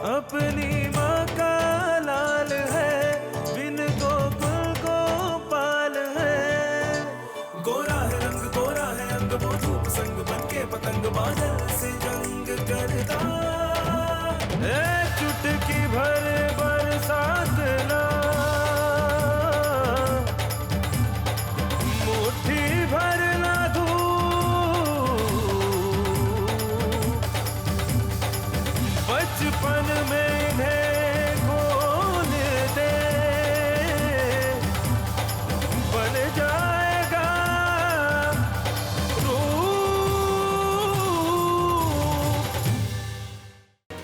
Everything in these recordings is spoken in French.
अपनी माँ का लाल है, बिन गोकुल गोपाल है। गोरा है रंग, गोरा है अंग, वो धूप संग बनके पतंग बादल से जंग करता। चुटकी भर बरसात ना, मुट्ठी भर ना धूप, बचपन में इन्हें खोल दे, बन जाएगा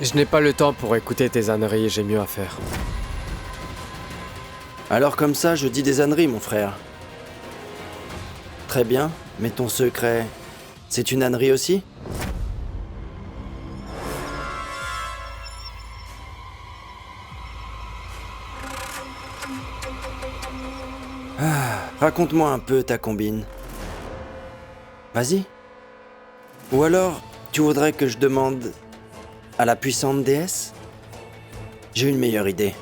Je n'ai pas le temps pour écouter tes âneries, j'ai mieux à faire. Alors comme ça, je dis des âneries, mon frère. Très bien, mais ton secret, c'est une ânerie aussi? Raconte-moi un peu ta combine. Vas-y. Ou alors, tu voudrais que je demande à la puissante déesse? J'ai une meilleure idée.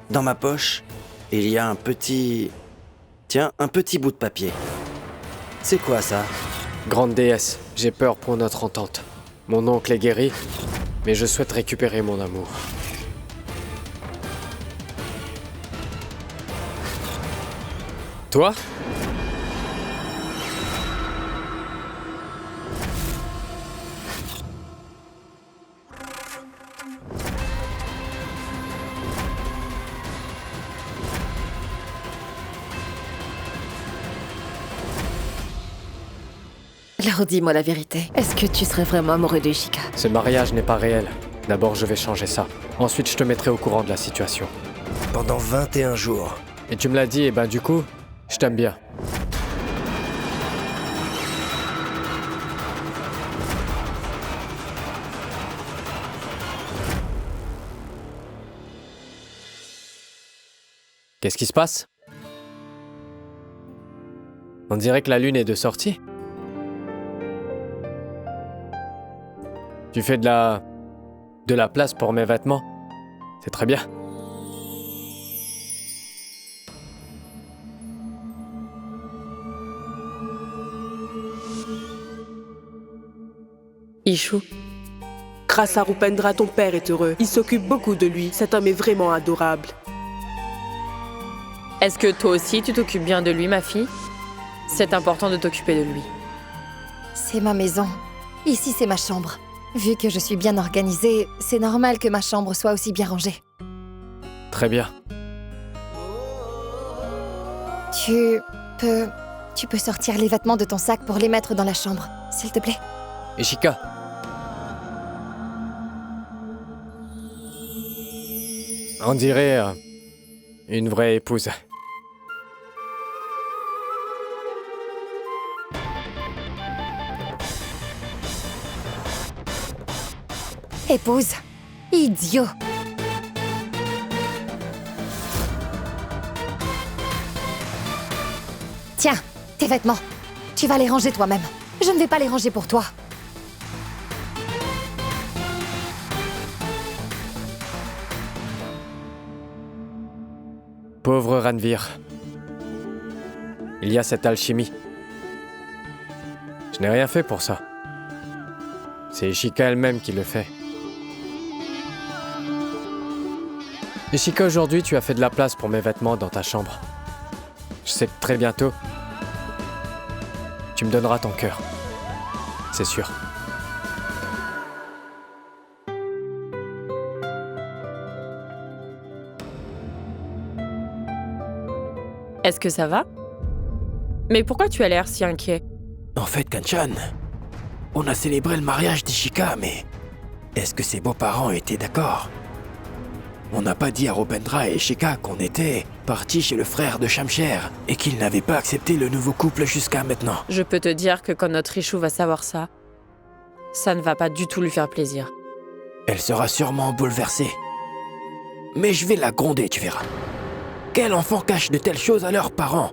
Dans ma poche, il y a un petit... Tiens, un petit bout de papier. C'est quoi ça? Grande déesse, j'ai peur pour notre entente. Mon oncle est guéri, mais je souhaite récupérer mon amour. Toi? Alors dis-moi la vérité, est-ce que tu serais vraiment amoureux de Ishika? Ce mariage n'est pas réel. D'abord, je vais changer ça. Ensuite, je te mettrai au courant de la situation. Pendant 21 jours. Et tu me l'as dit, et ben du coup, je t'aime bien. Qu'est-ce qui se passe? On dirait que la lune est de sortie. Tu fais de la place pour mes vêtements. C'est très bien. Ishu. Grâce à Rupendra, ton père est heureux. Il s'occupe beaucoup de lui. Cet homme est vraiment adorable. Est-ce que toi aussi tu t'occupes bien de lui, ma fille? C'est important de t'occuper de lui. C'est ma maison. Ici, c'est ma chambre. Vu que je suis bien organisée, c'est normal que ma chambre soit aussi bien rangée. Très bien. Tu peux sortir les vêtements de ton sac pour les mettre dans la chambre, s'il te plaît. Ishika. On dirait une vraie épouse. Épouse. Idiot. Tiens, tes vêtements. Tu vas les ranger toi-même. Je ne vais pas les ranger pour toi. Pauvre Ranvir. Il y a cette alchimie. Je n'ai rien fait pour ça. C'est Ishika elle-même qui le fait. Ishika, aujourd'hui, tu as fait de la place pour mes vêtements dans ta chambre. Je sais que très bientôt, tu me donneras ton cœur. C'est sûr. Est-ce que ça va? Mais pourquoi tu as l'air si inquiet? En fait, Kanchan, on a célébré le mariage d'Ishika, mais est-ce que ses beaux-parents étaient d'accord? On n'a pas dit à Rupendra et Ishika qu'on était partis chez le frère de Shamsher et qu'ils n'avaient pas accepté le nouveau couple jusqu'à maintenant. Je peux te dire que quand notre Ishu va savoir ça, ça ne va pas du tout lui faire plaisir. Elle sera sûrement bouleversée. Mais je vais la gronder, tu verras. Quel enfant cache de telles choses à leurs parents?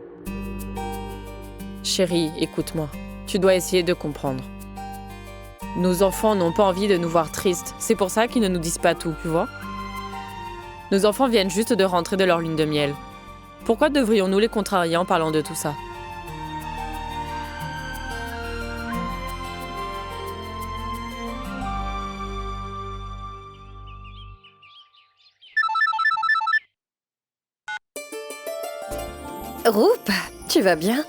Chérie, écoute-moi. Tu dois essayer de comprendre. Nos enfants n'ont pas envie de nous voir tristes. C'est pour ça qu'ils ne nous disent pas tout, tu vois. Nos enfants viennent juste de rentrer de leur lune de miel. Pourquoi devrions-nous les contrarier en parlant de tout ça? Roup, tu vas bien?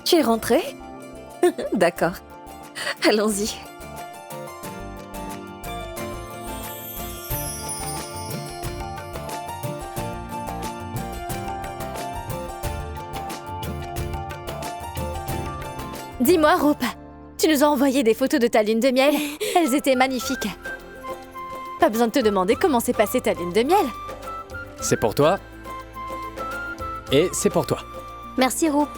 Tu es rentrée? D'accord. Allons-y. Dis-moi, Roup, tu nous as envoyé des photos de ta lune de miel. Elles étaient magnifiques. Pas besoin de te demander comment s'est passée ta lune de miel. C'est pour toi. Et c'est pour toi. Merci, Roup.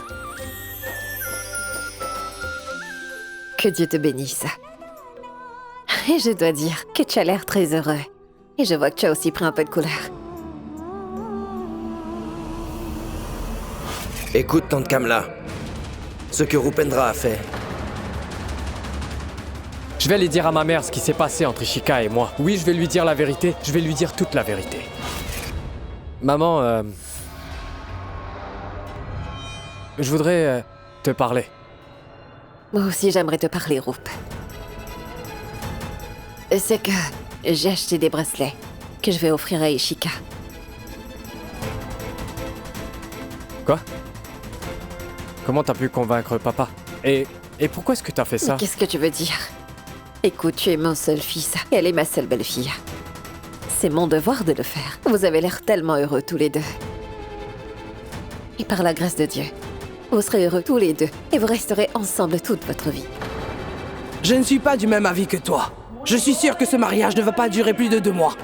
Que Dieu te bénisse. Et je dois dire que tu as l'air très heureux. Et je vois que tu as aussi pris un peu de couleur. Écoute, tante Kamla. Ce que Rupendra a fait. Je vais aller dire à ma mère ce qui s'est passé entre Ishika et moi. Oui, je vais lui dire la vérité. Je vais lui dire toute la vérité. Maman, je voudrais te parler. Moi aussi, j'aimerais te parler, Roup. C'est que j'ai acheté des bracelets que je vais offrir à Ishika. Quoi? Comment t'as pu convaincre papa? Et pourquoi est-ce que t'as fait ça? Qu'est-ce que tu veux dire? Écoute, tu es mon seul fils et elle est ma seule belle-fille. C'est mon devoir de le faire. Vous avez l'air tellement heureux tous les deux. Et par la grâce de Dieu, vous serez heureux tous les deux et vous resterez ensemble toute votre vie. Je ne suis pas du même avis que toi. Je suis sûr que ce mariage ne va pas durer plus de 2 mois.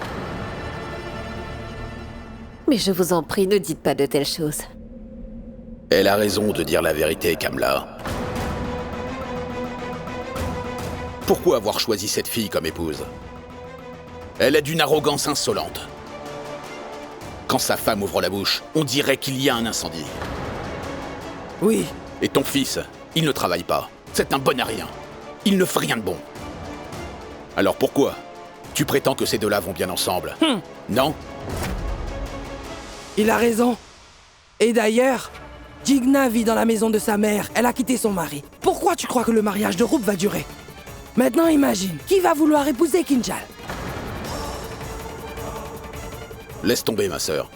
Mais je vous en prie, ne dites pas de telles choses. Elle a raison de dire la vérité, Kamla. Pourquoi avoir choisi cette fille comme épouse? Elle est d'une arrogance insolente. Quand sa femme ouvre la bouche, on dirait qu'il y a un incendie. Oui, Et ton fils, il ne travaille pas. C'est un bon à rien. Il ne fait rien de bon. Alors pourquoi tu prétends que ces deux-là vont bien ensemble? Non? il a raison. Et d'ailleurs, Jigna vit dans la maison de sa mère. Elle a quitté son mari. Pourquoi tu crois que le mariage de Roup va durer? Maintenant imagine, qui va vouloir épouser Kinjal? Laisse tomber, ma sœur.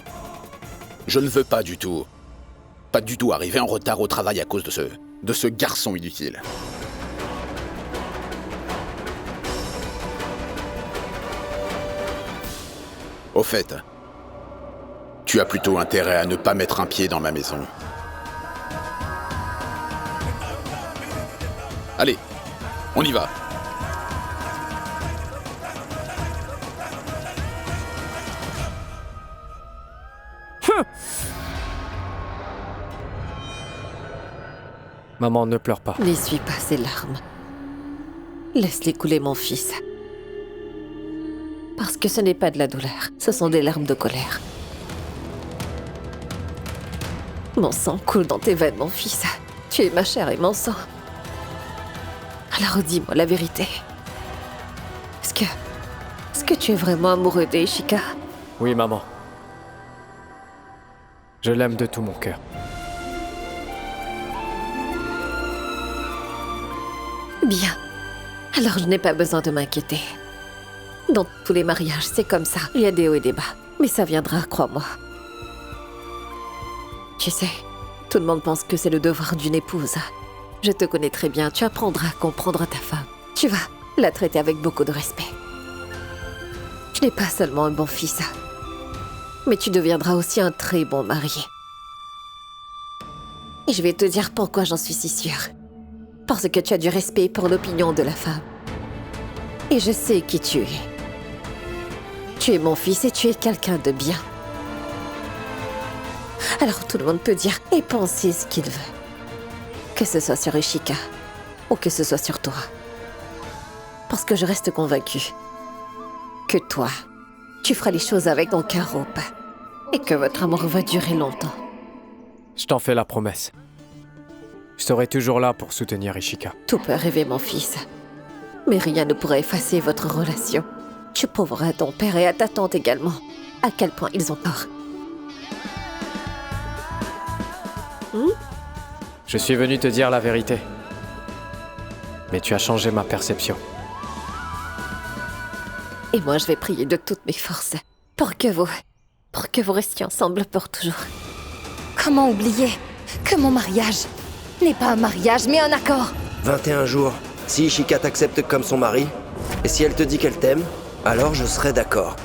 Je ne veux pas du tout arriver en retard au travail à cause de ce garçon inutile. Au fait, tu as plutôt intérêt à ne pas mettre un pied dans ma maison. Allez, on y va. Maman, ne pleure pas. N'essuie pas ces larmes. Laisse-les couler, mon fils. Parce que ce n'est pas de la douleur, ce sont des larmes de colère. Mon sang coule dans tes veines, mon fils. Tu es ma chair et mon sang. Alors dis-moi la vérité. Est-ce que tu es vraiment amoureux d'Ishika? Oui, maman. Je l'aime de tout mon cœur. Bien. Alors je n'ai pas besoin de m'inquiéter. Dans tous les mariages, c'est comme ça. Il y a des hauts et des bas. Mais ça viendra, crois-moi. Tu sais, tout le monde pense que c'est le devoir d'une épouse. Je te connais très bien, tu apprendras à comprendre ta femme. Tu vas la traiter avec beaucoup de respect. Tu n'es pas seulement un bon fils, mais tu deviendras aussi un très bon mari. Et je vais te dire pourquoi j'en suis si sûre. Parce que tu as du respect pour l'opinion de la femme. Et je sais qui tu es. Tu es mon fils et tu es quelqu'un de bien. Alors tout le monde peut dire et penser ce qu'il veut. Que ce soit sur Ishika ou que ce soit sur toi. Parce que je reste convaincue que toi, tu feras les choses avec ton cœur Roup et que votre amour va durer longtemps. Je t'en fais la promesse. Je serai toujours là pour soutenir Ishika. Tout peut arriver, mon fils. Mais rien ne pourrait effacer votre relation. Tu prouveras à ton père et à ta tante également à quel point ils ont tort. Je suis venu te dire la vérité. Mais tu as changé ma perception. Et moi, je vais prier de toutes mes forces pour que vous restiez ensemble pour toujours. Comment oublier que mon mariage n'est pas un mariage, mais un accord? 21 jours. Si Ishika t'accepte comme son mari, et si elle te dit qu'elle t'aime, alors je serai d'accord.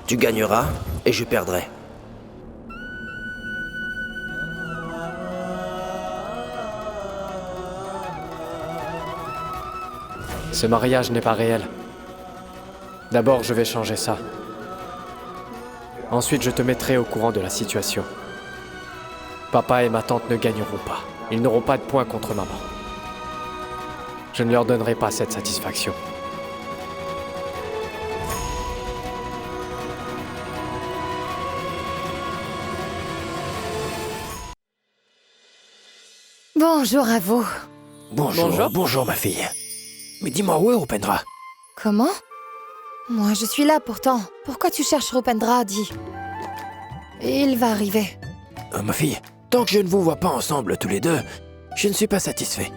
Tu gagneras et je perdrai. Ce mariage n'est pas réel. D'abord, je vais changer ça. Ensuite, je te mettrai au courant de la situation. Papa et ma tante ne gagneront pas. Ils n'auront pas de points contre maman. Je ne leur donnerai pas cette satisfaction. Bonjour à vous. Bonjour ma fille. Mais dis-moi où est Rupendra? Comment? Moi, je suis là pourtant. Pourquoi tu cherches Rupendra, dis? Il va arriver. Ma fille, tant que je ne vous vois pas ensemble tous les deux, je ne suis pas satisfait.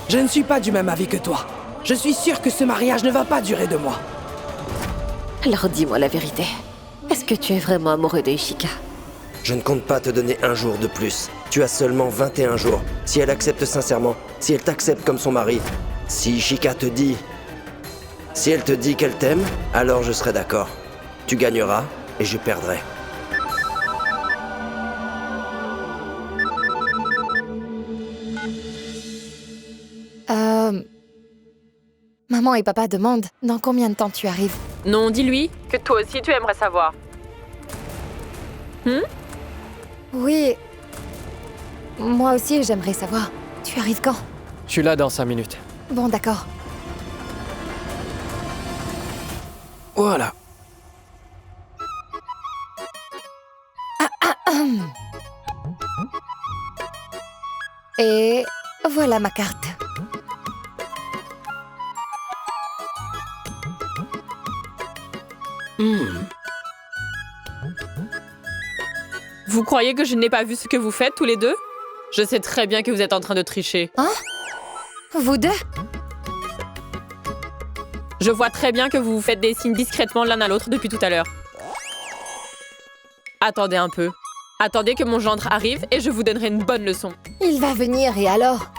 Je ne suis pas du même avis que toi. Je suis sûr que ce mariage ne va pas durer 2 mois. Alors dis-moi la vérité. Est-ce que tu es vraiment amoureux de Ishika? Je ne compte pas te donner un jour de plus. Tu as seulement 21 jours. Si elle accepte sincèrement, si elle t'accepte comme son mari, si Ishika te dit... Si elle te dit qu'elle t'aime, alors je serai d'accord. Tu gagneras et je perdrai. Maman et papa demandent dans combien de temps tu arrives. Non, dis-lui que toi aussi tu aimerais savoir. Oui. Moi aussi, j'aimerais savoir. Tu arrives quand? Je suis là dans 5 minutes. Bon, d'accord. Voilà. Et voilà ma carte. Vous croyez que je n'ai pas vu ce que vous faites tous les deux? Je sais très bien que vous êtes en train de tricher. Hein? Vous deux? Je vois très bien que vous vous faites des signes discrètement l'un à l'autre depuis tout à l'heure. Attendez un peu. Attendez que mon gendre arrive et je vous donnerai une bonne leçon. Il va venir et alors?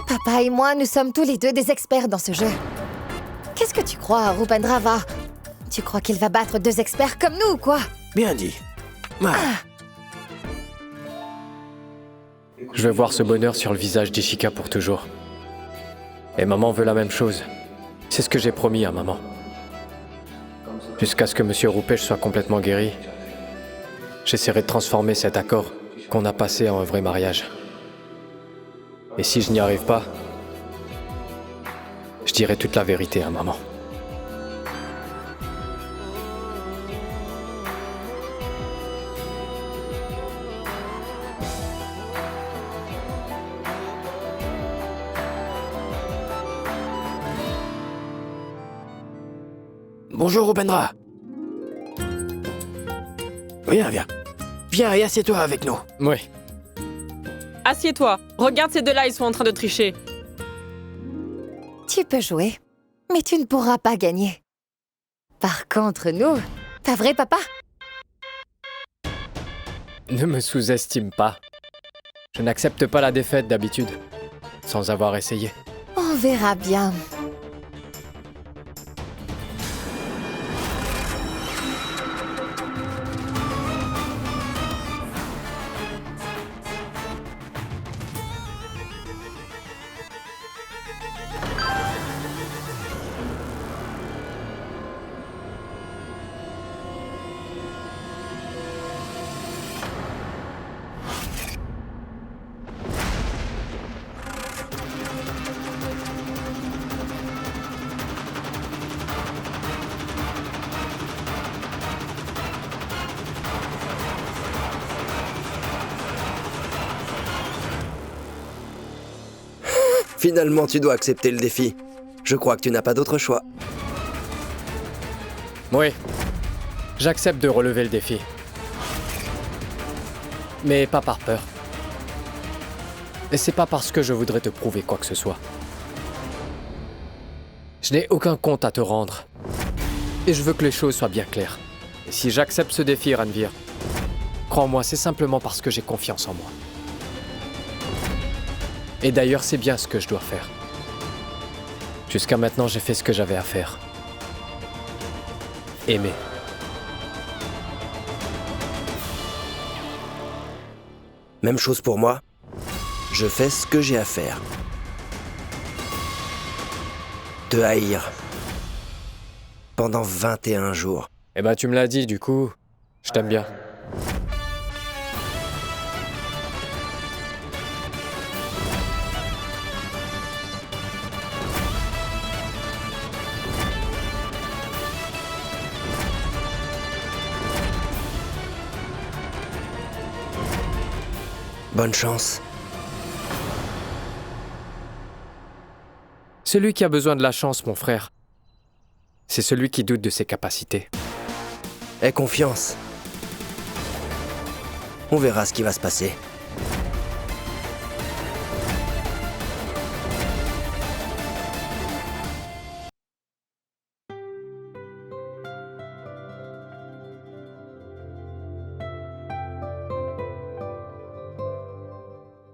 Papa et moi, nous sommes tous les deux des experts dans ce jeu. Qu'est-ce que tu crois, Rupendra va... Tu crois qu'il va battre 2 experts comme nous ou quoi? Bien dit. Je veux voir ce bonheur sur le visage d'Ishika pour toujours. Et maman veut la même chose. C'est ce que j'ai promis à maman. Jusqu'à ce que Monsieur Rupesh soit complètement guéri, j'essaierai de transformer cet accord qu'on a passé en un vrai mariage. Et si je n'y arrive pas, je dirai toute la vérité à maman. Bonjour Rupendra. Viens. Viens et assieds-toi avec nous. Oui. Assieds-toi. Regarde ces deux-là, ils sont en train de tricher. Tu peux jouer, mais tu ne pourras pas gagner. Par contre, nous... Pas vrai, papa? Ne me sous-estime pas. Je n'accepte pas la défaite d'habitude, sans avoir essayé. On verra bien. Finalement, tu dois accepter le défi. Je crois que tu n'as pas d'autre choix. Oui, j'accepte de relever le défi. Mais pas par peur. Et c'est pas parce que je voudrais te prouver quoi que ce soit. Je n'ai aucun compte à te rendre. Et je veux que les choses soient bien claires. Et si j'accepte ce défi, Ranveer, crois-moi, c'est simplement parce que j'ai confiance en moi. Et d'ailleurs, c'est bien ce que je dois faire. Jusqu'à maintenant, j'ai fait ce que j'avais à faire. Aimer. Même chose pour moi. Je fais ce que j'ai à faire. Te haïr. Pendant 21 jours. Eh ben, tu me l'as dit, du coup, je t'aime bien. Bonne chance. Celui qui a besoin de la chance, mon frère, c'est celui qui doute de ses capacités. Aie confiance. On verra ce qui va se passer.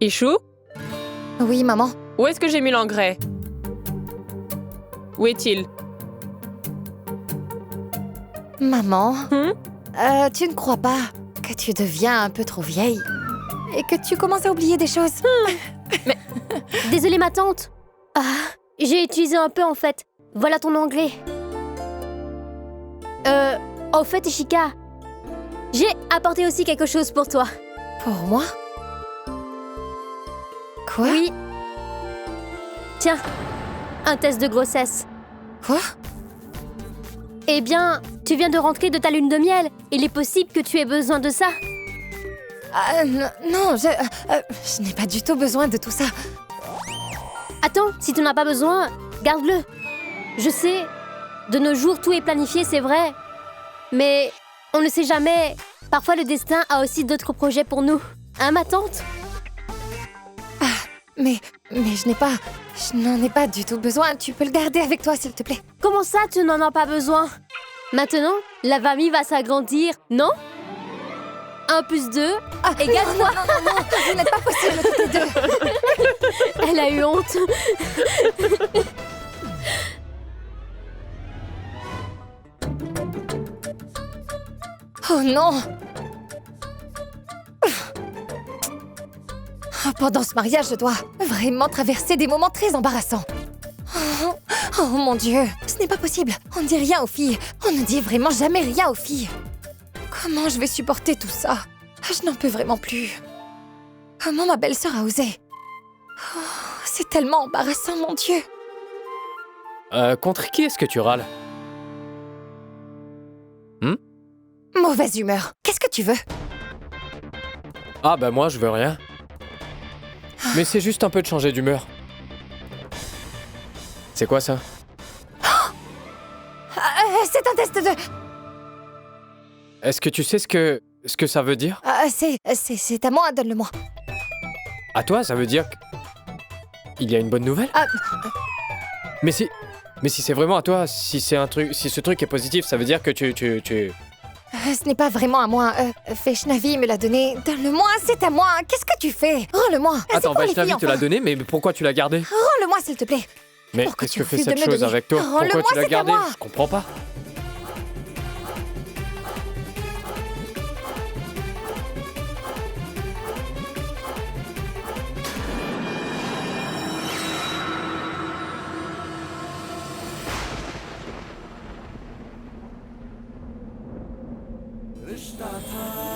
Ichou, Oui, maman. où est-ce que j'ai mis l'engrais? Où est-il? Maman, tu ne crois pas que tu deviens un peu trop vieille et que tu commences à oublier des choses? Désolée, ma tante. J'ai utilisé un peu, en fait. Voilà ton anglais. En fait, Ishika, j'ai apporté aussi quelque chose pour toi. Pour moi? Quoi? Oui. Tiens, un test de grossesse. Quoi? Eh bien, tu viens de rentrer de ta lune de miel. Il est possible que tu aies besoin de ça. Non, je n'ai pas du tout besoin de tout ça. Attends, si tu n'en as pas besoin, garde-le. Je sais, de nos jours, tout est planifié, c'est vrai. Mais on ne sait jamais. Parfois, le destin a aussi d'autres projets pour nous. Hein, ma tante? Mais je n'en ai pas du tout besoin. Tu peux le garder avec toi, s'il te plaît. Comment ça, tu n'en as pas besoin? Maintenant, la famille va s'agrandir, non? 1 + 2 égale 3. Non, vous n'êtes pas possible toutes les deux. Elle a eu honte. Oh non! Pendant ce mariage, je dois vraiment traverser des moments très embarrassants. Oh mon Dieu, ce n'est pas possible. On ne dit rien aux filles. On ne dit vraiment jamais rien aux filles. Comment je vais supporter tout ça? Je n'en peux vraiment plus. Comment ma belle-sœur a osé? Oh, c'est tellement embarrassant, mon Dieu. Contre qui est-ce que tu râles? Mauvaise humeur. Qu'est-ce que tu veux? Ah bah moi, je veux rien. Mais c'est juste un peu de changer d'humeur. C'est quoi ça? C'est un test de... Est-ce que tu sais ce que ça veut dire? C'est à moi, donne-le-moi. À toi, ça veut dire qu'il y a une bonne nouvelle? Mais si c'est vraiment à toi, si ce truc est positif, ça veut dire que tu... Ce n'est pas vraiment à moi. Vaishnavi me l'a donné. Donne-le-moi, c'est à moi. Qu'est-ce que tu fais? Rends-le-moi. Attends, Vaishnavi te l'a donné, mais pourquoi tu l'as gardé? Rends-le-moi, s'il te plaît. Mais Pourquoi qu'est-ce tu que fait refuses de cette me chose donner? avec toi? Rends-le-moi, Pourquoi tu l'as c'est à gardé? moi. Je comprends pas. रिश्ता था